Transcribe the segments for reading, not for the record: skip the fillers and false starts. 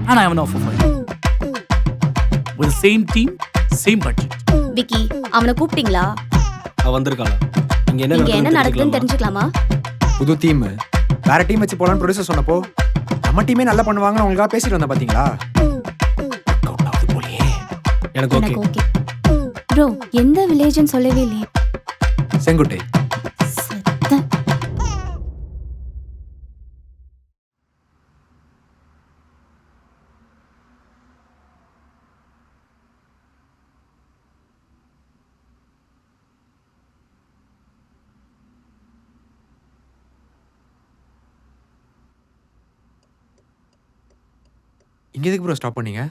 and I have an offer for you. With the same team, same budget. Vicky அவனை கூப்பிட்டீங்களா? அவ வந்திருக்காளா? இங்க என்ன இங்க என்ன நடக்குதுன்னு நடக்குதுன்னு தெரிஞ்சுக்கலாமா? புது டீம் வேற டீம் வச்சு போலான்னு ப்ரொடியூசர் சொன்னப்போ நம்ம டீமே நல்லா பண்ணுவாங்கன்னு உங்களுக்காக பேசிட்டு வந்தேன் பாத்தீங்களா? Workout ஆகுது போலயே. எனக்கு ஓகே. எனக்கு ஓகே. ப்ரோ எந்த வில்லேஜ்னு சொல்லவே இல்லையே. செங்குட்டை. செத்த. இங்க எதுக்கு ப்ரோ ஸ்டாப் பண்ணீங்க?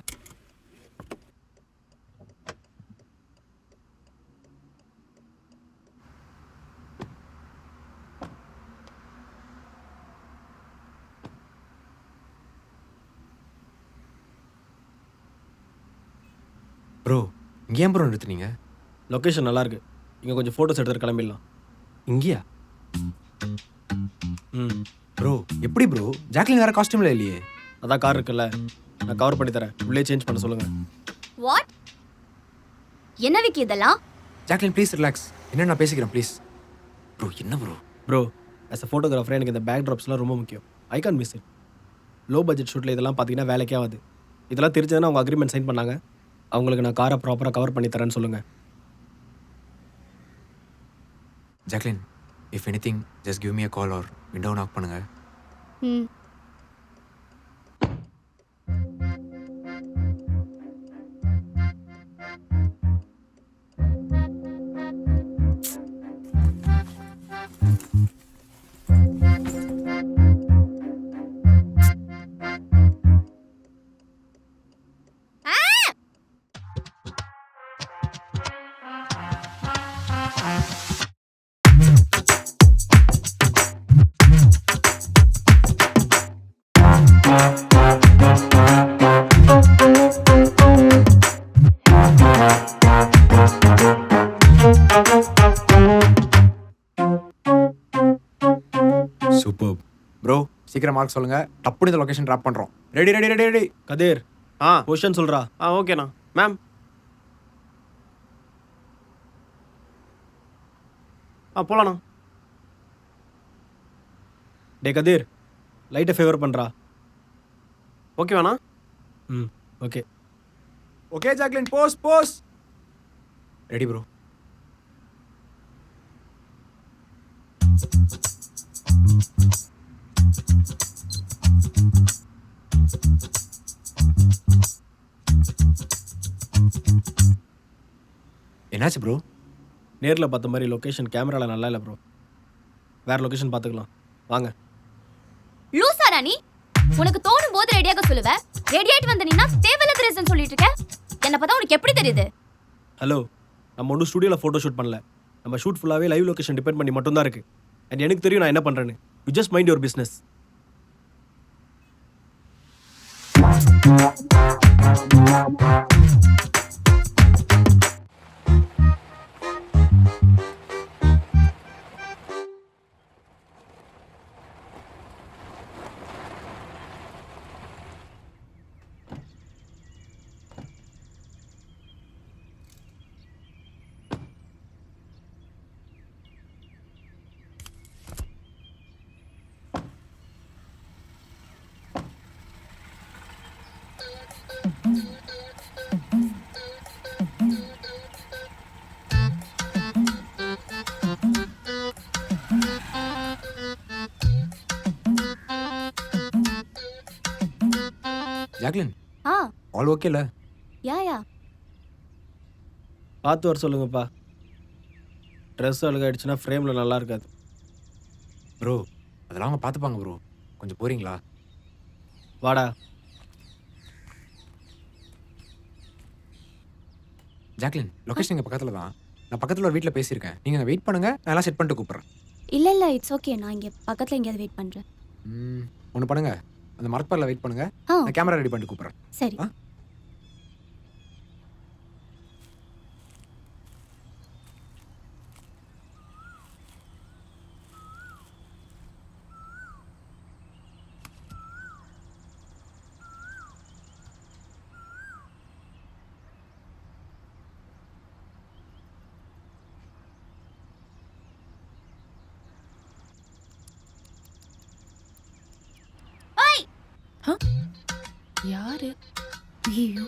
ப்ரோ இங்க ஏன் ப்ரோ நிறுத்துனீங்க? லொகேஷன் நல்லா இருக்கு. இங்க கொஞ்சம் போட்டோஸ் எடுத்துட்டு கிளம்பிடலாம். இங்கயா? ம். ப்ரோ எப்படி ப்ரோ? ஜாக்லின் வேற காஸ்டியூம்ல இல்லையே. அதான் கார் இருக்குல்ல, நான் கவர் பண்ணி தரேன். உள்ளே சேஞ்ச் பண்ண சொல்லுங்க. வாட்? என்ன விக்கி இதெல்லாம்? Jacqueline please relax. என்ன நான் பேசிக்கிறேன் ப்ளீஸ். ப்ரோ என்ன bro? Bro as a photographer எனக்கு இந்த பேக் ட்ராப்ஸ்லாம் ரொம்ப முக்கியம். I can miss it. Low budget ஷூட்டில் இதெல்லாம் பார்த்தீங்கன்னா வேலைக்கே ஆகுது. இதெல்லாம் தெரிஞ்சதுன்னா அவங்க அக்ரிமெண்ட் சைன் பண்ணாங்க. அவங்களுக்கு நான் காரை ப்ராப்பராக கவர் பண்ணி தரேன்னு சொல்லுங்கள். Jacqueline if anything just give me a call or window knock பண்ணுங்க. ம். சூப்பர் ப்ரோ சீக்கிரம் மார்க் சொல்லுங்க. டப்புனு இந்த லொகேஷன் ட்ராப் பண்றோம். Ready ready ready ready. Kathir question சொல்கிறா. ஓகேண்ணா மேம். போகலாண்ணா. டே கதிர் லைட்டை ஃபேவர் பண்ணுறா. ஓகே வேணா? ம் okay. Okay Jacqueline pose pose. Ready bro. என்னாச்சு ப்ரோ? நேரில் பார்த்த மாதிரி லொக்கேஷன் கேமராவில் நல்லா இல்லை ப்ரோ. வேறு லொக்கேஷன் பார்த்துக்கலாம் வாங்க. லூசாடா நீ? உனக்கு தோணும் போது ரெடியாக சொல்லுவ. ரெடி ஆயிட்டு வந்த நீனா தேவையில்லாத ரீசன் சொல்லிட்டு இருக்க. என்ன பார்த்தா உனக்கு எப்படி தெரியுது? ஹலோ, நம்ம ஒன்றும் ஸ்டுடியோவில் ஃபோட்டோ ஷூட் பண்ணல. நம்ம ஷூட் ஃபுல்லாகவே லைவ் லொக்கேஷன் டிபெண்ட் பண்ணி மட்டும்தான் இருக்குது. அண்ட் எனக்கு தெரியும் நான் என்ன பண்ணுறேன்னு. You just mind your business. Jacqueline ah all ஓகேல? யா பார்த்து வர சொல்லுங்கப்பா. ட்ரெஸ் அழுகாயிடுச்சுன்னா ஃப்ரேமில் நல்லா இருக்காது. ப்ரோ அதெல்லாம் அவங்க பார்த்துப்பாங்க ப்ரோ. கொஞ்சம் போறீங்களா? வாடா. ஜாக்லின் லொகேஷன் இங்கே பக்கத்தில் தான். நான் பக்கத்தில் ஒரு வீட்டில் பேசியிருக்கேன். நீங்கள் வெயிட் பண்ணுங்க, நான் எல்லாம் செட் பண்ணிட்டு கூப்பிட்றேன். இல்ல இட்ஸ் ஓகே. நான் இங்க பக்கத்துல எங்கேயாவது வெயிட் பண்றேன். ஒன்று பண்ணுங்க, அந்த மரப்பாரில் வெயிட் பண்ணுங்க. ஆ நான் கேமரா ரெடி பண்ணிட்டு கூப்பிட்றேன். சரி. ஆ யாரு? ஐயோ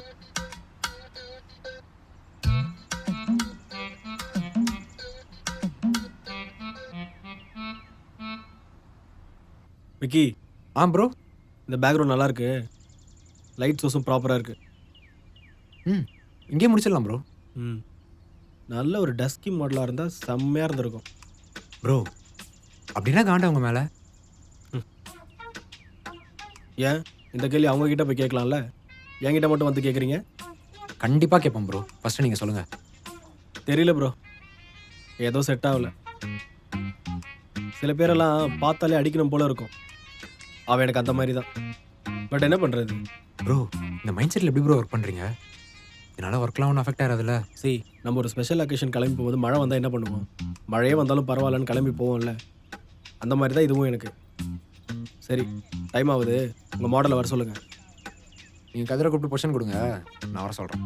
விக்கி, ப்ரோ. இந்த பேக்ரவுண்ட் நல்லா இருக்கு. லைட் சோர்ஸும் ப்ராப்பராக இருக்கு. இங்கே முடிச்சிடலாம் ப்ரோ. ம், நல்ல ஒரு டஸ்கி மாடலாக இருந்தால் செம்மையாக இருந்திருக்கும். ப்ரோ அப்படின்னா காண்டா உங்க மேலே. ஏன் இந்த கேள்வி அவங்க கிட்ட போய் கேட்கலாம்ல, என்கிட்ட மட்டும் வந்து கேட்குறீங்க? கண்டிப்பாக கேட்போம் ப்ரோ. ஃபஸ்ட்டு நீங்கள் சொல்லுங்கள். தெரியல ப்ரோ, ஏதோ செட் ஆகல. சில பேரெல்லாம் பார்த்தாலே அடிக்கணும் போல இருக்கும். அவன் எனக்கு அந்த மாதிரி தான். பட் என்ன பண்ணுறது? ப்ரோ இந்த மைண்ட் செட்டில் எப்படி ப்ரோ ஒர்க் பண்ணுறீங்க? இதனால் ஒர்க்லாம் ஒன்றும் அஃபெக்ட் ஆகிறதில்ல. நம்ம ஒரு ஸ்பெஷல் அக்கேஷன் கிளம்பி போகும்போது மழை வந்தால் என்ன பண்ணுவோம்? மழையே வந்தாலும் பரவாயில்லன்னு கிளம்பி போவோம்ல, அந்த மாதிரி தான் இதுவும் எனக்கு. சரி, டைம் ஆகுது, உங்கள் மாடலை வர சொல்லுங்கள். நீங்கள் கதிரை கூப்பிட்டு பொசிஷன் கொடுங்க, நான் வர சொல்கிறேன்.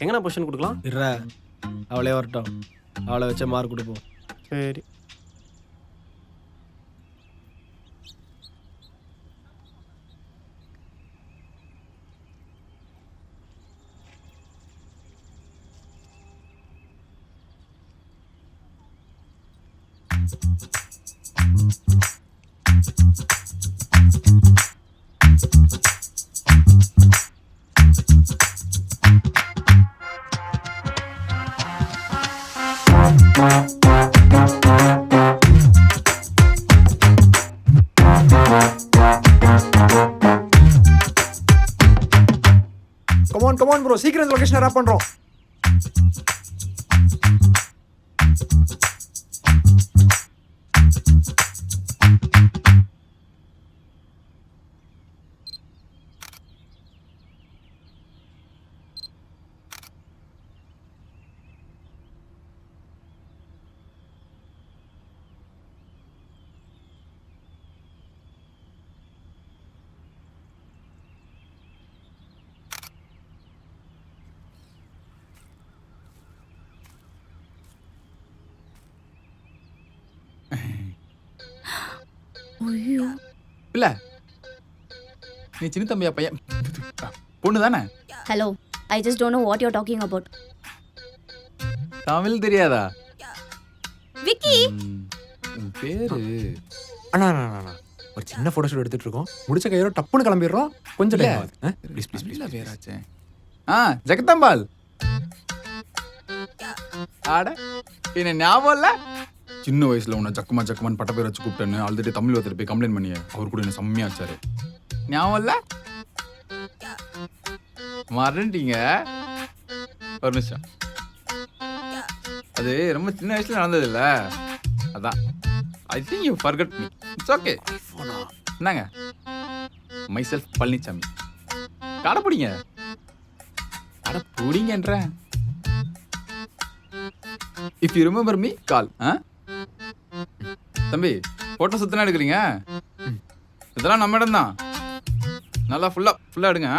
எங்கண்ணா பொசிஷன் கொடுக்கலாம்? இருற, அவளே வரட்டும், அவளை வச்சே மார்க் கொடுப்போம். சரி. கமான் ப்ரோ, சீக்கிரம் இந்த லொகேஷனை ரேப் பண்ணுறோம். ஐயோ இல்ல நீ சின்ன தம்பியா பையன் பொண்ணு தானே? Hello, I just don't know what you are talking about. Tamil தெரியாதா? விக்கி, உன் பேரு அண்ணா ஒரு சின்ன ஃபோட்டோ ஷூட் எடுத்துகிட்டு இருக்கோம். முடிச்ச கையோட டப்புன்னு கிளம்பிடுறோம். கொஞ்சம் இல்ல. டைம் ஆகுது. ப்ளீஸ் நல்ல பேராச்சே. ஜெகதம்பால். ஆட என்ன ஞாபகம் இல்ல? சின்ன வயசுல உன்னை ஜக்குமான்னு பட்ட பேர் வச்சு கூப்பிட்டேன்னு ஆல்ரெடி தமிழ் ஒருத்தர் போய் கம்ப்ளைண்ட் பண்ணிய. அவர் கூட என்ன செம்மையா வச்சாரு. ஞாபகம் இல்ல? மறந்துட்டீங்க? ஒரு நிமிஷம். அது ரொம்ப சின்ன வயசுல நடந்தது இல்ல, அதான். I think you forgot me. It's okay. என்னங்க? Myself Palanisamy. கடை பிடிங்க. கடை பிடிங்கன்ற. If you remember me call. தம்பி போட்டோ சுத்தனா எடுக்கிறீங்க? இதெல்லாம் நம்ம இடம் தான். நல்லா ஃபுல்லா எடுங்க.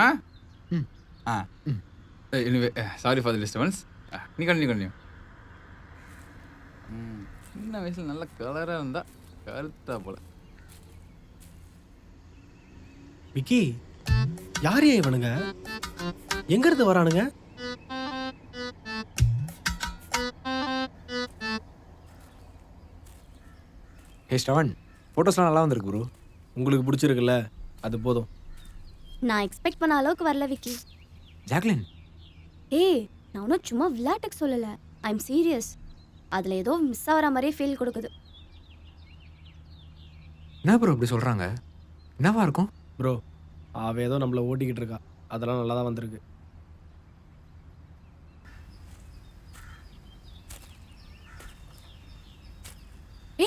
Anyway sorry for the disturbance. நீ கண்டினியூ. சின்ன வயசுல நல்ல கலரா இருந்தா கருத்தா போல. விக்கி, யார் இவனுங்க? எங்க இருந்து வரானுங்க? ஹே ஸ்டவன், ஃபோட்டோஸ்லாம் நல்லா வந்திருக்கு ப்ரோ. உங்களுக்கு பிடிச்சிருக்குல்ல, அது போதும். நான் எக்ஸ்பெக்ட் பண்ண அளவுக்கு வரல விக்கி. ஜாக்லின், ஏய், நான் ஒன்றும் சும்மா விளையாட்டுக்கு சொல்லலை. I am serious. அதில் ஏதோ மிஸ் ஆகிற மாதிரியே ஃபீல் கொடுக்குது. என்ன ப்ரோ இப்படி சொல்கிறாங்க? என்னவா இருக்கும்? ப்ரோ, அவ ஏதோ நம்மளை ஓட்டிக்கிட்டு இருக்கா. அதெல்லாம் நல்லா தான் வந்திருக்கு.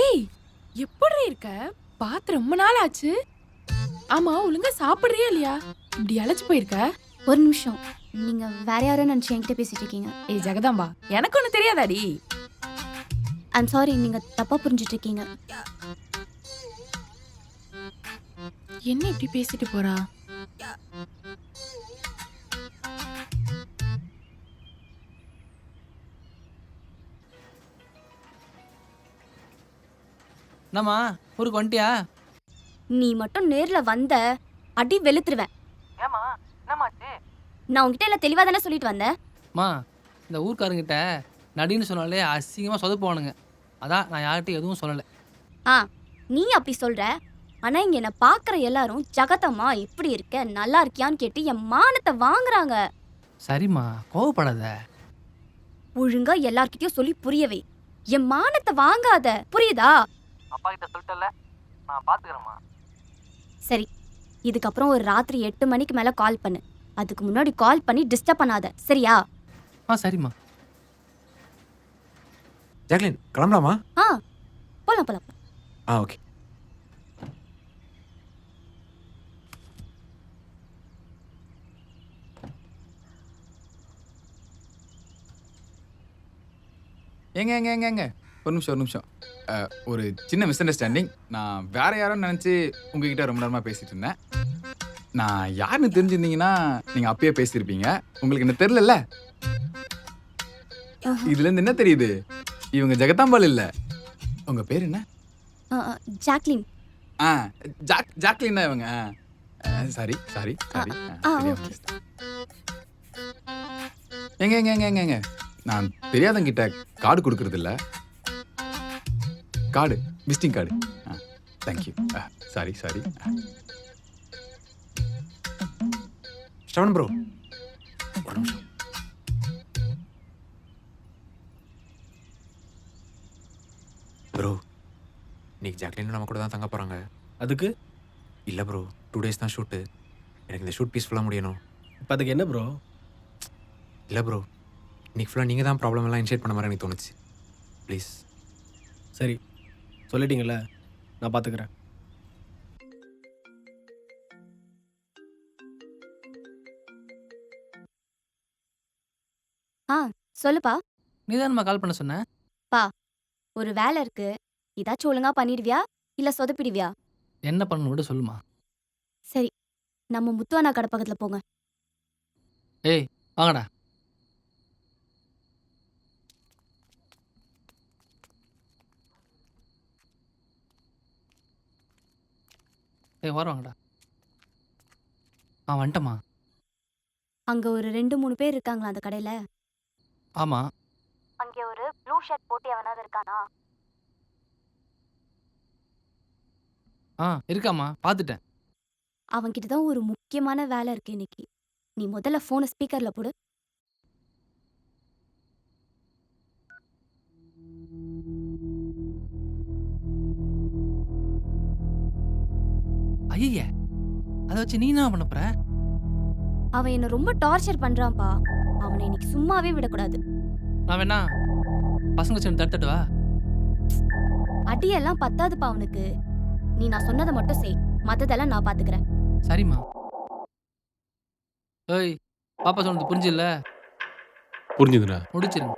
ஏய் எப்படி இருக்க? பார்த்து ரொம்ப நாள் ஆச்சு. ஆமா, ஒழுங்கா சாப்பிடுறியா இல்லையா? இப்படி அழைச்சு போயிருக்க? ஒரு நிமிஷம், நீங்கள் வேற யாரும் நினச்சி என்கிட்ட பேசிட்டு இருக்கீங்க. ஏய் ஜெகதாம்பா, எனக்கு ஒண்ணு தெரியாதாடி? ஐம் சாரி, நீங்கள் தப்பாக புரிஞ்சிட்டு இருக்கீங்க. என்ன இப்படி பேசிட்டு போறா? என்னம்மா ஊருக்கு வந்துட்டியா? நீ மட்டும் நேர்ல வந்த அடி வெளுத்துருவேன். ஏமா என்னமாச்சு? நான் உன்கிட்ட எல்லாம் தெளிவா தானே சொல்லிட்டு வந்தேன். மா இந்த ஊர்க்காரங்கிட்ட நடின்னு சொன்னாலே அசிங்கமாக சொதப்புவானுங்க. அதான் நான் யார்கிட்டையும் எதுவும் சொல்லலை. ஆ, நீ அப்படி சொல்ற. ஆனா இங்க என்ன பாக்குற எல்லாரும் ஜகதம்மா எப்படி இருக்க, நல்லா இருக்கியான்னு கேட்டு என் மானத்தை வாங்குறாங்க. சரிம்மா கோவப்படாத. ஒழுங்கா எல்லார்கிட்டயும் சொல்லி புரியவே. என் மானத்தை வாங்காத, புரியுதா? அப்பா கிட்ட சொல்லிட்டல, நான் பார்த்துக்கிறேம்மா. சரி, இதுக்கப்புறம் ஒரு ராத்திரி 8 மணிக்கு மேல கால் பண்ணு. அதுக்கு முன்னாடி கால் பண்ணி டிஸ்டர்ப் பண்ணாத, சரியா? சரிம்மா. ஜாக்லின் கிளம்பலாமா? போலாம் போலாம். ஓகே. ஏங்க ஒரு நிமிஷம். ஒரு சின்ன மிஸ் அண்டர்ஸ்டாண்டிங். நான் வேற யாரோ நினச்சி உங்ககிட்ட ரொம்ப நேரமாக பேசிட்டு இருந்தேன். நான் யாருன்னு தெரிஞ்சிருந்தீங்கன்னா நீங்கள் அப்பயே பேசியிருப்பீங்க. உங்களுக்கு என்ன தெரிலல்ல? இதுலேருந்து என்ன தெரியுது? இவங்க ஜெகதாம்பாள் இல்லை. உங்கள் பேர் என்ன? ஜாக்லின். ஜாக்லின் தான் இவங்க. சாரி. எங்க நான் தெரியாதங்கிட்ட கார்டு கொடுக்கறது இல்ல. Card, visiting card. Thank you. Sorry. ஸ்டவன் bro ஒரு நிமிஷம். ப்ரோ இன்னைக்கு ஜாக்லின் நம்ம கூட தான் தங்க போகிறாங்க. அதுக்கு இல்லை ப்ரோ, 2 days தான் ஷூட்டு. எனக்கு இந்த ஷூட் பீஸ்ஃபுல்லாக முடியணும். இப்போ அதுக்கு என்ன ப்ரோ? இல்லை ப்ரோ, இன்னைக்கு ஃபுல்லாக நீங்கள் தான் ப்ராப்ளம் எல்லாம் இனிஷியேட் பண்ண மாதிரி எனக்கு தோணுச்சு. ப்ளீஸ். சரி, சொல்லிட்டீங்கல்ல, நான் பார்த்துக்கிறேன். சொல்லுப்பா. நீ தானம்மா கால் பண்ண சொன்ன? ஒரு வேலை இருக்கு. இதாச்சும் ஒழுங்கா பண்ணிடுவியா இல்ல சொதப்பிடுவியா? என்ன பண்ணணும் மட்டும் சொல்லுமா. சரி, நம்ம முத்துவானா கடை பக்கத்துல போங்க. ஏய் வாங்கடா. வாங்கடா. வந்துட்டமா. அங்க ஒரு 2-3 பேர் இருக்காங்களா அந்த கடையில? ஆமா. அங்க ஒரு ப்ளூ ஷர்ட் போட்டு எவனாவது இருக்கானா? இருக்காமா, பார்த்துட்டேன். அவன்கிட்ட தான் ஒரு முக்கியமான வேலை இருக்கு இன்னைக்கு. நீ முதல்ல போனை ஸ்பீக்கர்ல போடு. ஐய, அதை வச்சு நீ என்ன பண்ண போற? அவன் என்ன ரொம்ப டார்ச்சர் பண்றான்ப்பா. அவனை இன்னைக்கு சும்மாவே விடக்கூடாது. நான் வேணா பசங்க சேர்ந்து தடுத்துட்டு வா. அடியெல்லாம் பத்தாதுப்பா அவனுக்கு. நீ நான் சொன்னதை மட்டும் செய், மத்ததெல்லாம் நான் பாத்துக்கிறேன். சரிம்மா. ஏய், பாப்பா சொன்னது புரிஞ்சில்ல? புரிஞ்சுதுண்ணா. முடிச்சிருங்க.